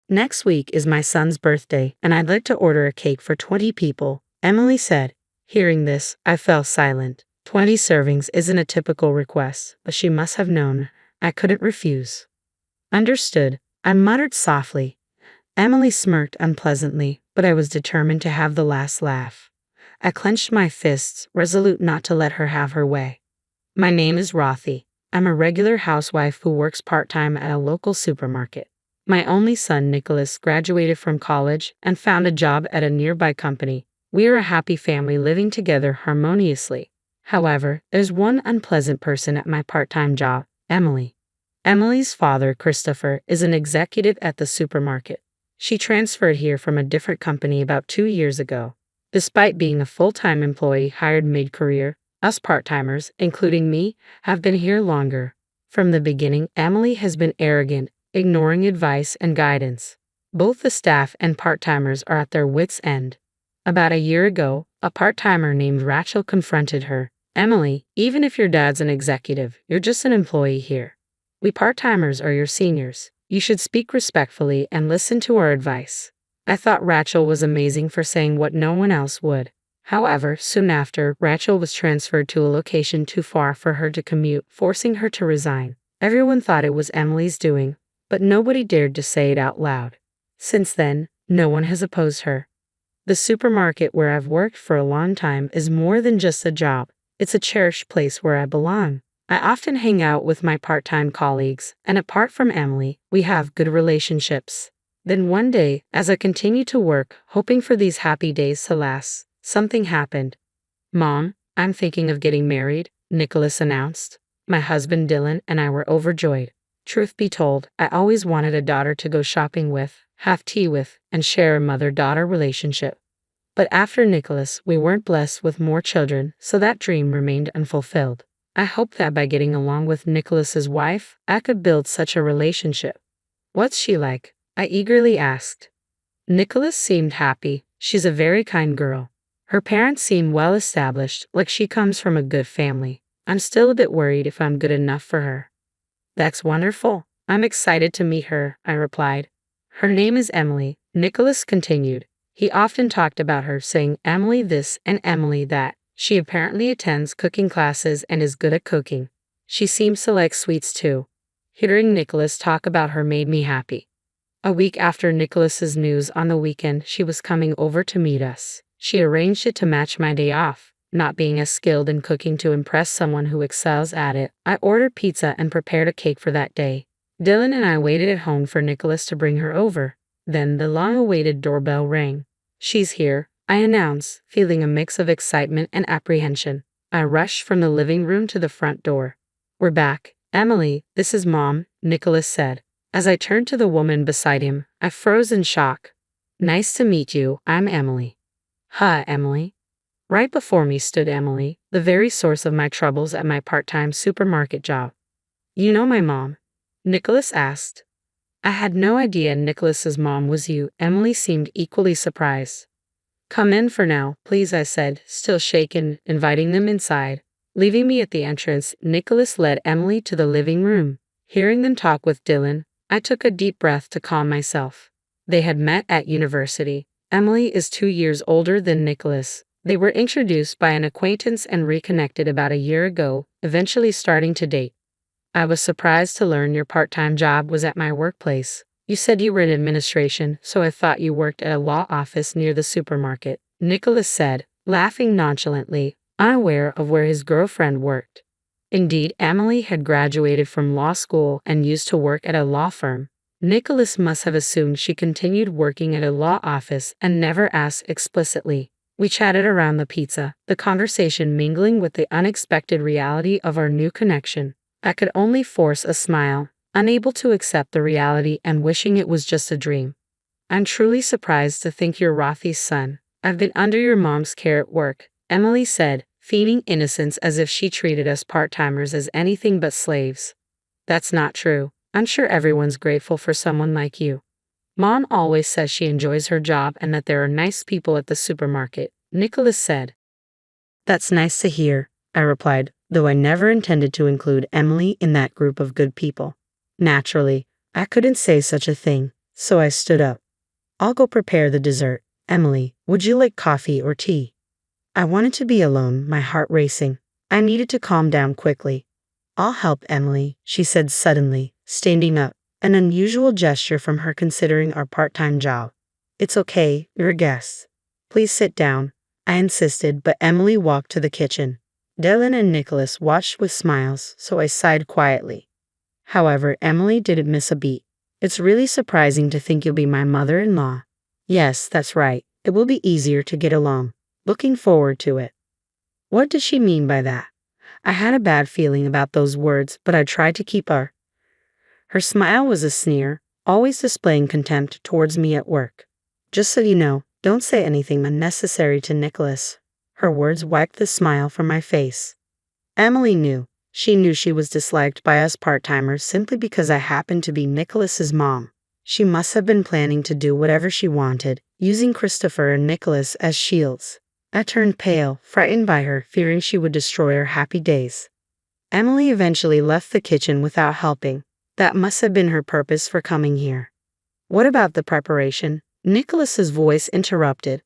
Next week is my son's birthday, and I'd like to order a cake for 20 people, Emily said. Hearing this, I fell silent. 20 servings isn't a typical request, but she must have known I couldn't refuse. Understood, I muttered softly. Emily smirked unpleasantly, but I was determined to have the last laugh. I clenched my fists, resolute not to let her have her way. My name is Rothy. I'm a regular housewife who works part-time at a local supermarket. My only son, Nicholas, graduated from college and found a job at a nearby company. We are a happy family living together harmoniously. However, there's one unpleasant person at my part-time job, Emily. Emily's father, Christopher, is an executive at the supermarket. She transferred here from a different company about 2 years ago. Despite being a full-time employee hired mid-career, us part-timers, including me, have been here longer. From the beginning, Emily has been arrogant, ignoring advice and guidance. Both the staff and part-timers are at their wits' end. About a year ago, a part-timer named Rachel confronted her. Emily, even if your dad's an executive, you're just an employee here. We part-timers are your seniors. You should speak respectfully and listen to our advice. I thought Rachel was amazing for saying what no one else would. However, soon after, Rachel was transferred to a location too far for her to commute, forcing her to resign. Everyone thought it was Emily's doing, but nobody dared to say it out loud. Since then, no one has opposed her. The supermarket where I've worked for a long time is more than just a job. It's a cherished place where I belong. I often hang out with my part-time colleagues, and apart from Emily, we have good relationships. Then one day, as I continued to work, hoping for these happy days to last, something happened. Mom, I'm thinking of getting married, Nicholas announced. My husband Dylan and I were overjoyed. Truth be told, I always wanted a daughter to go shopping with, have tea with, and share a mother-daughter relationship. But after Nicholas, we weren't blessed with more children, so that dream remained unfulfilled. I hoped that by getting along with Nicholas's wife, I could build such a relationship. What's she like? I eagerly asked. Nicholas seemed happy. She's a very kind girl. Her parents seem well established, like she comes from a good family. I'm still a bit worried if I'm good enough for her. That's wonderful. I'm excited to meet her, I replied. Her name is Emily, Nicholas continued. He often talked about her, saying Emily this and Emily that. She apparently attends cooking classes and is good at cooking. She seems to like sweets too. Hearing Nicholas talk about her made me happy. A week after Nicholas's news on the weekend, she was coming over to meet us. She arranged it to match my day off. Not being as skilled in cooking to impress someone who excels at it, I ordered pizza and prepared a cake for that day. Dylan and I waited at home for Nicholas to bring her over. Then the long-awaited doorbell rang. She's here, I announced, feeling a mix of excitement and apprehension. I rushed from the living room to the front door. We're back. Emily, this is Mom, Nicholas said. As I turned to the woman beside him, I froze in shock. Nice to meet you, I'm Emily. Hi, Emily. Right before me stood Emily, the very source of my troubles at my part-time supermarket job. You know my mom? Nicholas asked. I had no idea Nicholas's mom was you. Emily seemed equally surprised. Come in for now, please, I said, still shaken, inviting them inside. Leaving me at the entrance, Nicholas led Emily to the living room. Hearing them talk with Dylan, I took a deep breath to calm myself. They had met at university. Emily is 2 years older than Nicholas. They were introduced by an acquaintance and reconnected about a year ago, eventually starting to date. I was surprised to learn your part-time job was at my workplace. You said you were in administration, so I thought you worked at a law office near the supermarket, Nicholas said, laughing nonchalantly, unaware of where his girlfriend worked. Indeed, Emily had graduated from law school and used to work at a law firm. Nicholas must have assumed she continued working at a law office and never asked explicitly. We chatted around the pizza, the conversation mingling with the unexpected reality of our new connection. I could only force a smile, unable to accept the reality and wishing it was just a dream. I'm truly surprised to think you're Rothy's son. I've been under your mom's care at work, Emily said, feigning innocence as if she treated us part-timers as anything but slaves. That's not true. I'm sure everyone's grateful for someone like you. Mom always says she enjoys her job and that there are nice people at the supermarket, Nicholas said. That's nice to hear, I replied, though I never intended to include Emily in that group of good people. Naturally, I couldn't say such a thing. so I stood up. I'll go prepare the dessert. Emily, would you like coffee or tea? I wanted to be alone, my heart racing. I needed to calm down quickly. I'll help, Emily, she said suddenly, standing up, an unusual gesture from her considering our part-time job. It's okay, you're a guest. Please sit down, I insisted, but Emily walked to the kitchen. Dylan and Nicholas watched with smiles, so I sighed quietly. However, Emily didn't miss a beat. It's really surprising to think you'll be my mother-in-law. Yes, that's right. It will be easier to get along. Looking forward to it. What does she mean by that? I had a bad feeling about those words, but I tried to keep her. Her smile was a sneer, always displaying contempt towards me at work. Just so you know, don't say anything unnecessary to Nicholas. Her words wiped the smile from my face. Emily knew. She knew she was disliked by us part-timers simply because I happened to be Nicholas's mom. She must have been planning to do whatever she wanted, using Christopher and Nicholas as shields. I turned pale, frightened by her, fearing she would destroy our happy days. Emily eventually left the kitchen without helping. That must have been her purpose for coming here. What about the preparation? Nicholas's voice interrupted.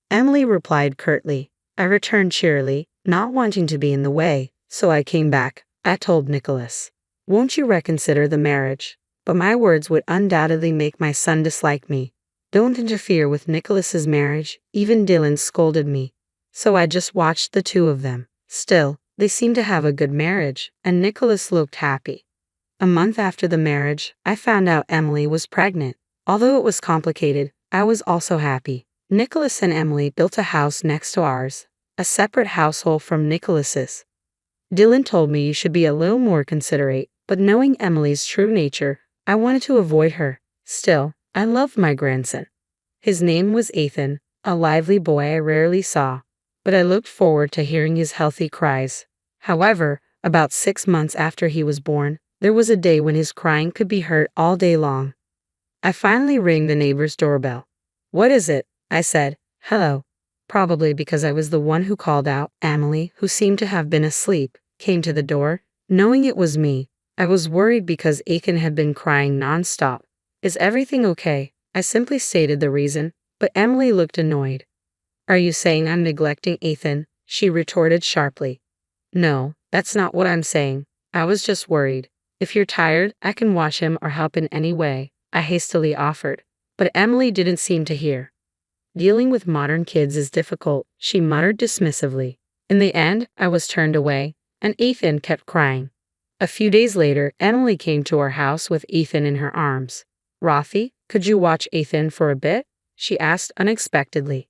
Emily replied curtly. I returned cheerily, not wanting to be in the way, so I came back. I told Nicholas, won't you reconsider the marriage? But my words would undoubtedly make my son dislike me. Don't interfere with Nicholas's marriage, even Dylan scolded me. So I just watched the two of them. Still, they seemed to have a good marriage, and Nicholas looked happy. A month after the marriage, I found out Emily was pregnant. Although it was complicated, I was also happy. Nicholas and Emily built a house next to ours, a separate household from Nicholas's. Dylan told me you should be a little more considerate, but knowing Emily's true nature, I wanted to avoid her. Still, I loved my grandson. His name was Ethan, a lively boy I rarely saw, but I looked forward to hearing his healthy cries. However, about 6 months after he was born, there was a day when his crying could be heard all day long. I finally rang the neighbor's doorbell. What is it? I said. Hello. Probably because I was the one who called out. Emily, who seemed to have been asleep, came to the door. Knowing it was me, I was worried because Ethan had been crying non-stop. Is everything okay? I simply stated the reason, but Emily looked annoyed. Are you saying I'm neglecting Ethan? She retorted sharply. No, that's not what I'm saying. I was just worried. If you're tired, I can wash him or help in any way, I hastily offered. But Emily didn't seem to hear. Dealing with modern kids is difficult, she muttered dismissively. In the end, I was turned away, and Ethan kept crying. A few days later, Emily came to our house with Ethan in her arms. Rothy, could you watch Ethan for a bit? She asked unexpectedly.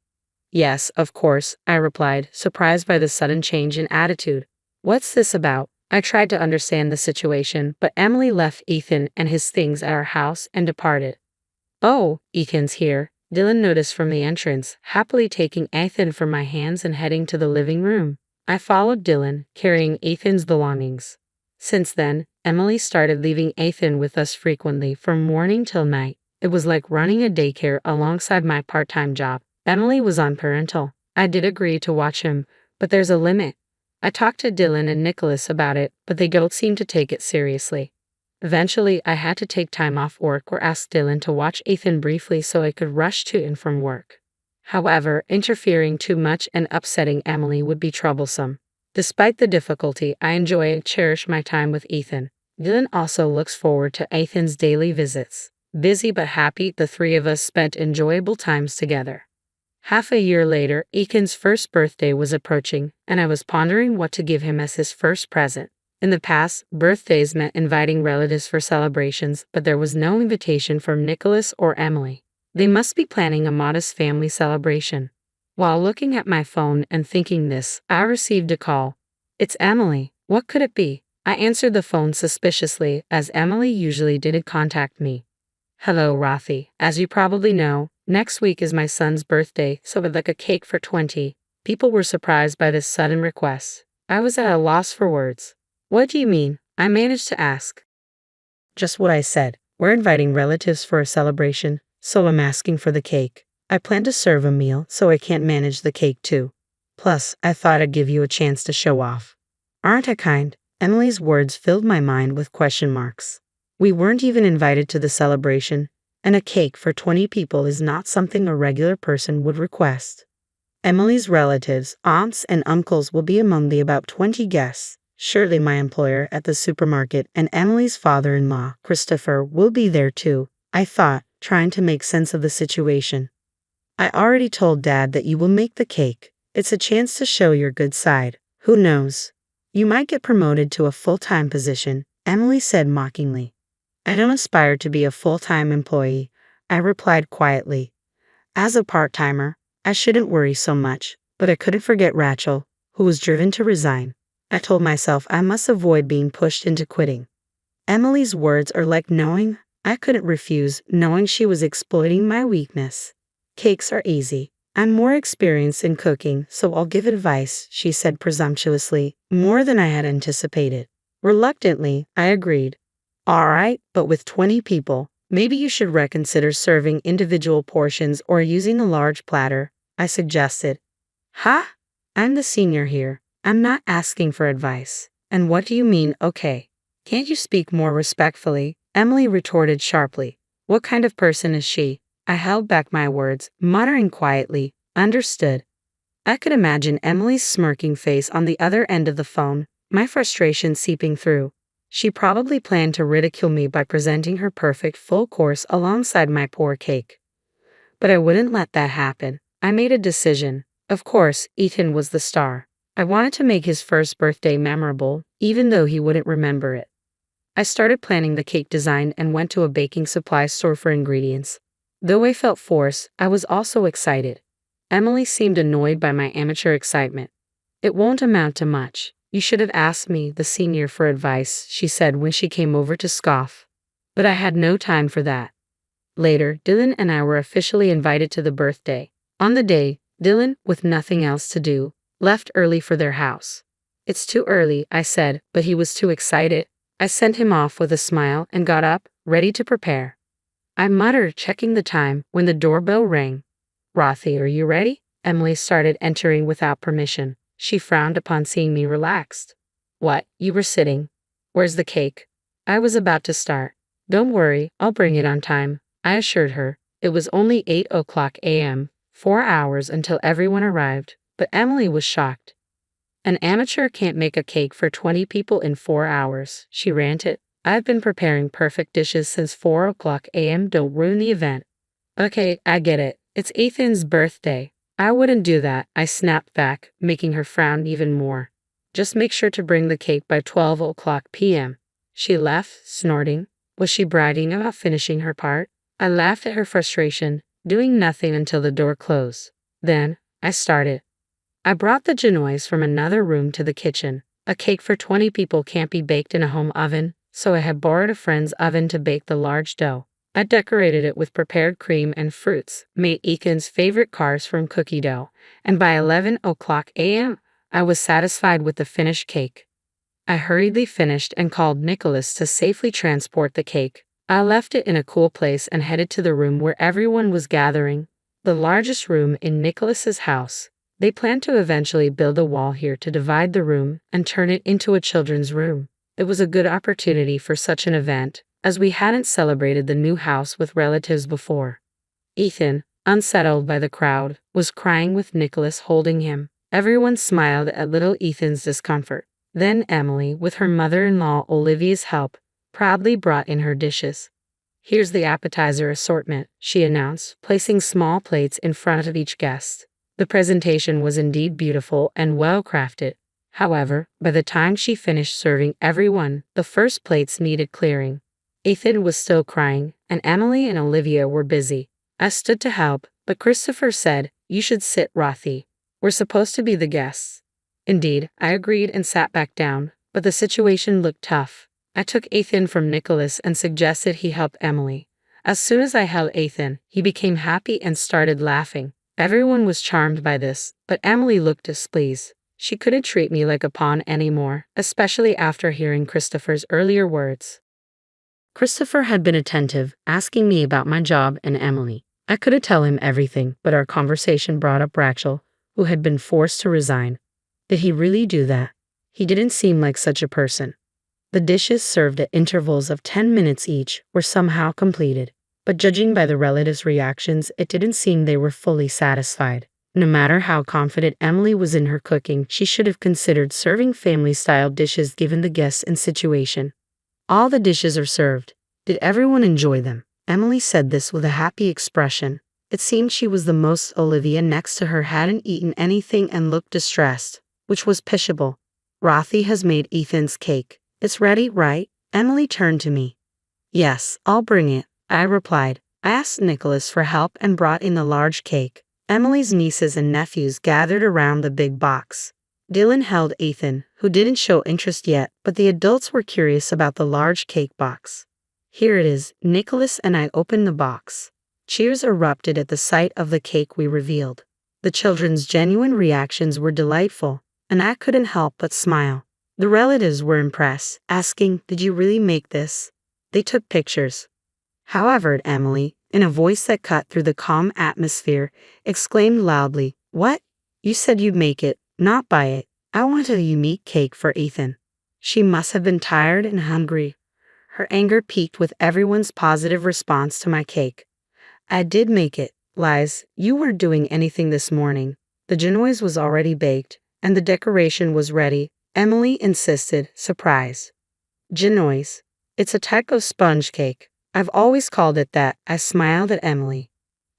Yes, of course, I replied, surprised by the sudden change in attitude. What's this about? I tried to understand the situation, but Emily left Ethan and his things at our house and departed. Oh, Ethan's here, Dylan noticed from the entrance, happily taking Ethan from my hands and heading to the living room. I followed Dylan, carrying Ethan's belongings. Since then, Emily started leaving Ethan with us frequently from morning till night. It was like running a daycare alongside my part-time job. Emily was on parental. I did agree to watch him, but there's a limit. I talked to Dylan and Nicholas about it, but they don't seem to take it seriously. Eventually, I had to take time off work or ask Dylan to watch Ethan briefly so I could rush to and from work. However, interfering too much and upsetting Emily would be troublesome. Despite the difficulty, I enjoy and cherish my time with Ethan. Dylan also looks forward to Ethan's daily visits. Busy but happy, the three of us spent enjoyable times together. Half a year later, Ethan's first birthday was approaching, and I was pondering what to give him as his first present. In the past, birthdays meant inviting relatives for celebrations, but there was no invitation from Nicholas or Emily. They must be planning a modest family celebration. While looking at my phone and thinking this, I received a call. It's Emily. What could it be? I answered the phone suspiciously, as Emily usually didn't contact me. Hello, Rothy. As you probably know, next week is my son's birthday, so I'd like a cake for 20. People were surprised by this sudden request. I was at a loss for words. What do you mean? I managed to ask. Just what I said. We're inviting relatives for a celebration, so I'm asking for the cake. I plan to serve a meal, so I can't manage the cake too. Plus, I thought I'd give you a chance to show off. Aren't I kind? Emily's words filled my mind with question marks. We weren't even invited to the celebration, and a cake for 20 people is not something a regular person would request. Emily's relatives, aunts, and uncles will be among the about 20 guests. Surely my employer at the supermarket and Emily's father-in-law, Christopher, will be there too, I thought, trying to make sense of the situation. I already told Dad that you will make the cake. It's a chance to show your good side. Who knows? You might get promoted to a full-time position, Emily said mockingly. I don't aspire to be a full-time employee, I replied quietly. As a part-timer, I shouldn't worry so much, but I couldn't forget Rachel, who was driven to resign. I told myself I must avoid being pushed into quitting. Emily's words are like knowing. I couldn't refuse, knowing she was exploiting my weakness. Cakes are easy. I'm more experienced in cooking, so I'll give advice, she said presumptuously, more than I had anticipated. Reluctantly, I agreed. All right, but with 20 people, maybe you should reconsider serving individual portions or using a large platter, I suggested. Ha? I'm the senior here. I'm not asking for advice. And what do you mean, okay? Can't you speak more respectfully? Emily retorted sharply. What kind of person is she? I held back my words, muttering quietly, understood. I could imagine Emily's smirking face on the other end of the phone, my frustration seeping through. She probably planned to ridicule me by presenting her perfect full course alongside my poor cake. But I wouldn't let that happen. I made a decision. Of course, Ethan was the star. I wanted to make his first birthday memorable, even though he wouldn't remember it. I started planning the cake design and went to a baking supply store for ingredients. Though I felt forced, I was also excited. Emily seemed annoyed by my amateur excitement. It won't amount to much. You should have asked me, the senior, for advice, she said when she came over to scoff. But I had no time for that. Later, Dylan and I were officially invited to the birthday. On the day, Dylan, with nothing else to do, left early for their house. It's too early, I said, but he was too excited. I sent him off with a smile and got up, ready to prepare. I muttered, checking the time, when the doorbell rang. Rothy, are you ready? Emily started entering without permission. She frowned upon seeing me relaxed. What, you were sitting? Where's the cake? I was about to start. Don't worry, I'll bring it on time, I assured her. It was only 8:00 a.m., 4 hours until everyone arrived, but Emily was shocked. An amateur can't make a cake for 20 people in 4 hours, she ranted. I've been preparing perfect dishes since 4:00 a.m. Don't ruin the event. Okay, I get it. It's Ethan's birthday. I wouldn't do that, I snapped back, making her frown even more. Just make sure to bring the cake by 12:00 p.m. She left, snorting. Was she bragging about finishing her part? I laughed at her frustration, doing nothing until the door closed. Then, I started. I brought the genoise from another room to the kitchen. A cake for 20 people can't be baked in a home oven, so I had borrowed a friend's oven to bake the large dough. I decorated it with prepared cream and fruits, made Ethan's favorite cars from cookie dough, and by 11:00 a.m., I was satisfied with the finished cake. I hurriedly finished and called Nicholas to safely transport the cake. I left it in a cool place and headed to the room where everyone was gathering, the largest room in Nicholas's house. They planned to eventually build a wall here to divide the room and turn it into a children's room. It was a good opportunity for such an event, as we hadn't celebrated the new house with relatives before. Ethan, unsettled by the crowd, was crying with Nicholas holding him. Everyone smiled at little Ethan's discomfort. Then Emily, with her mother-in-law Olivia's help, proudly brought in her dishes. Here's the appetizer assortment, she announced, placing small plates in front of each guest. The presentation was indeed beautiful and well-crafted. However, by the time she finished serving everyone, the first plates needed clearing. Ethan was still crying, and Emily and Olivia were busy. I stood to help, but Christopher said, "You should sit, Rothy. We're supposed to be the guests." Indeed, I agreed and sat back down, but the situation looked tough. I took Ethan from Nicholas and suggested he help Emily. As soon as I held Ethan, he became happy and started laughing. Everyone was charmed by this, but Emily looked displeased. She couldn't treat me like a pawn anymore, especially after hearing Christopher's earlier words. Christopher had been attentive, asking me about my job and Emily. I couldn't tell him everything, but our conversation brought up Rachel, who had been forced to resign. Did he really do that? He didn't seem like such a person. The dishes, served at intervals of 10 minutes each, were somehow completed. But judging by the relatives' reactions, it didn't seem they were fully satisfied. No matter how confident Emily was in her cooking, she should have considered serving family-style dishes given the guests and situation. All the dishes are served. Did everyone enjoy them? Emily said this with a happy expression. It seemed she was the most. Olivia next to her hadn't eaten anything and looked distressed, which was pitiable. Rothy has made Ethan's cake. It's ready, right? Emily turned to me. Yes, I'll bring it, I replied. I asked Nicholas for help and brought in the large cake. Emily's nieces and nephews gathered around the big box. Dylan held Ethan, who didn't show interest yet, but the adults were curious about the large cake box. Here it is. Nicholas and I opened the box. Cheers erupted at the sight of the cake we revealed. The children's genuine reactions were delightful, and I couldn't help but smile. The relatives were impressed, asking, "Did you really make this?" They took pictures. However, Emily, in a voice that cut through the calm atmosphere, exclaimed loudly, "What? You said you'd make it, not buy it. I want a unique cake for Ethan." She must have been tired and hungry. Her anger peaked with everyone's positive response to my cake. I did make it. Lies, you weren't doing anything this morning. The genoise was already baked, and the decoration was ready, Emily insisted, surprised. Genoise. It's a type of sponge cake. I've always called it that. I smiled at Emily.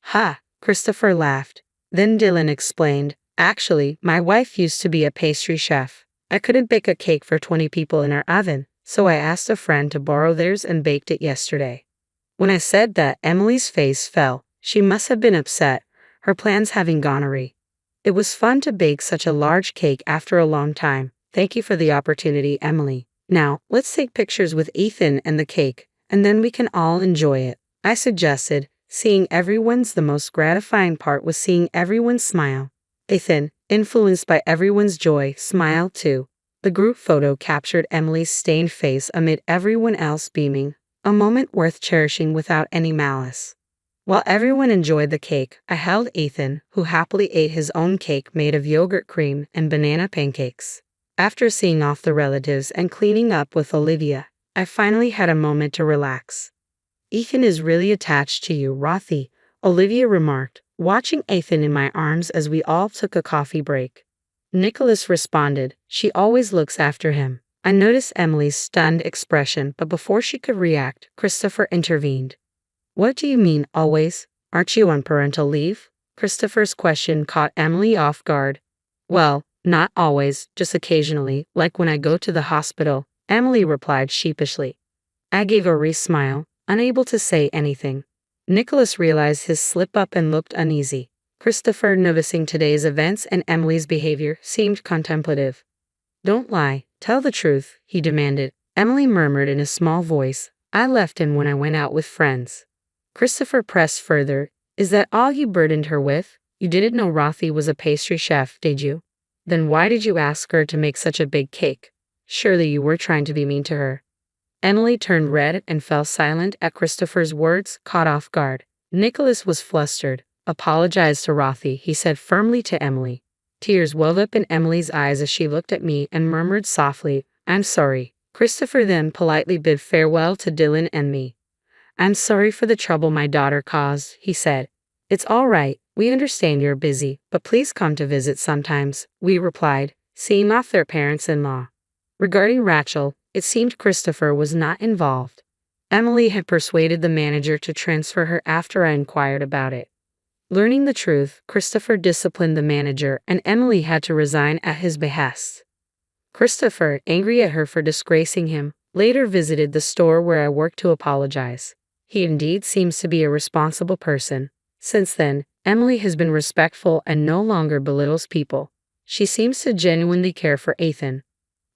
Ha, Christopher laughed. Then Dylan explained, "Actually, my wife used to be a pastry chef. I couldn't bake a cake for 20 people in our oven, so I asked a friend to borrow theirs and baked it yesterday." When I said that, Emily's face fell. She must have been upset, her plans having gone awry. It was fun to bake such a large cake after a long time. Thank you for the opportunity, Emily. Now, let's take pictures with Ethan and the cake, and then we can all enjoy it, I suggested. Seeing everyone's the most gratifying part was seeing everyone smile. Ethan, influenced by everyone's joy, smiled too. The group photo captured Emily's stained face amid everyone else beaming, a moment worth cherishing without any malice. While everyone enjoyed the cake, I held Ethan, who happily ate his own cake made of yogurt cream and banana pancakes. After seeing off the relatives and cleaning up with Olivia, I finally had a moment to relax. "Ethan is really attached to you, Rothy," Olivia remarked, watching Ethan in my arms as we all took a coffee break. Nicholas responded, "She always looks after him." I noticed Emily's stunned expression, but before she could react, Christopher intervened. "What do you mean, always? Aren't you on parental leave?" Christopher's question caught Emily off guard. "Well, not always, just occasionally, like when I go to the hospital," Emily replied sheepishly. I gave a wry smile, unable to say anything. Nicholas realized his slip-up and looked uneasy. Christopher, noticing today's events and Emily's behavior, seemed contemplative. "Don't lie, tell the truth," he demanded. Emily murmured in a small voice, "I left him when I went out with friends." Christopher pressed further, "Is that all you burdened her with? You didn't know Rothy was a pastry chef, did you? Then why did you ask her to make such a big cake? Surely you were trying to be mean to her." Emily turned red and fell silent at Christopher's words, caught off guard. Nicholas was flustered. "Apologize to Rothy," he said firmly to Emily. Tears welled up in Emily's eyes as she looked at me and murmured softly, "I'm sorry." Christopher then politely bid farewell to Dylan and me. "I'm sorry for the trouble my daughter caused," he said. "It's all right, we understand you're busy, but please come to visit sometimes," we replied, seeing off their parents-in-law. Regarding Rachel, it seemed Christopher was not involved. Emily had persuaded the manager to transfer her after I inquired about it. Learning the truth, Christopher disciplined the manager and Emily had to resign at his behest. Christopher, angry at her for disgracing him, later visited the store where I worked to apologize. He indeed seems to be a responsible person. Since then, Emily has been respectful and no longer belittles people. She seems to genuinely care for Ethan.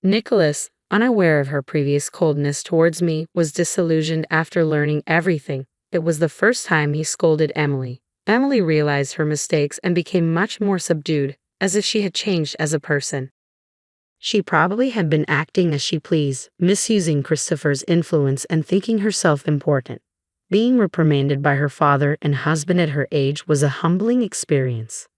Nicholas, unaware of her previous coldness towards me, was disillusioned after learning everything. It was the first time he scolded Emily. Emily realized her mistakes and became much more subdued, as if she had changed as a person. She probably had been acting as she pleased, misusing Christopher's influence and thinking herself important. Being reprimanded by her father and husband at her age was a humbling experience.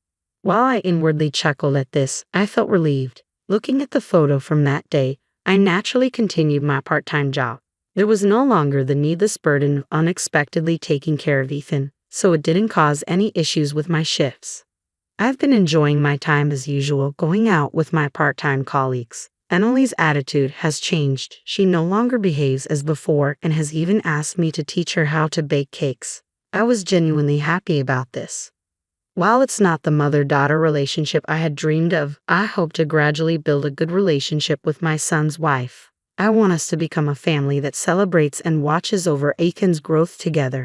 While I inwardly chuckled at this, I felt relieved. Looking at the photo from that day, I naturally continued my part-time job. There was no longer the needless burden of unexpectedly taking care of Ethan, so it didn't cause any issues with my shifts. I've been enjoying my time as usual, going out with my part-time colleagues. Emily's attitude has changed. She no longer behaves as before and has even asked me to teach her how to bake cakes. I was genuinely happy about this. While it's not the mother-daughter relationship I had dreamed of, I hope to gradually build a good relationship with my son's wife. I want us to become a family that celebrates and watches over Aiken's growth together.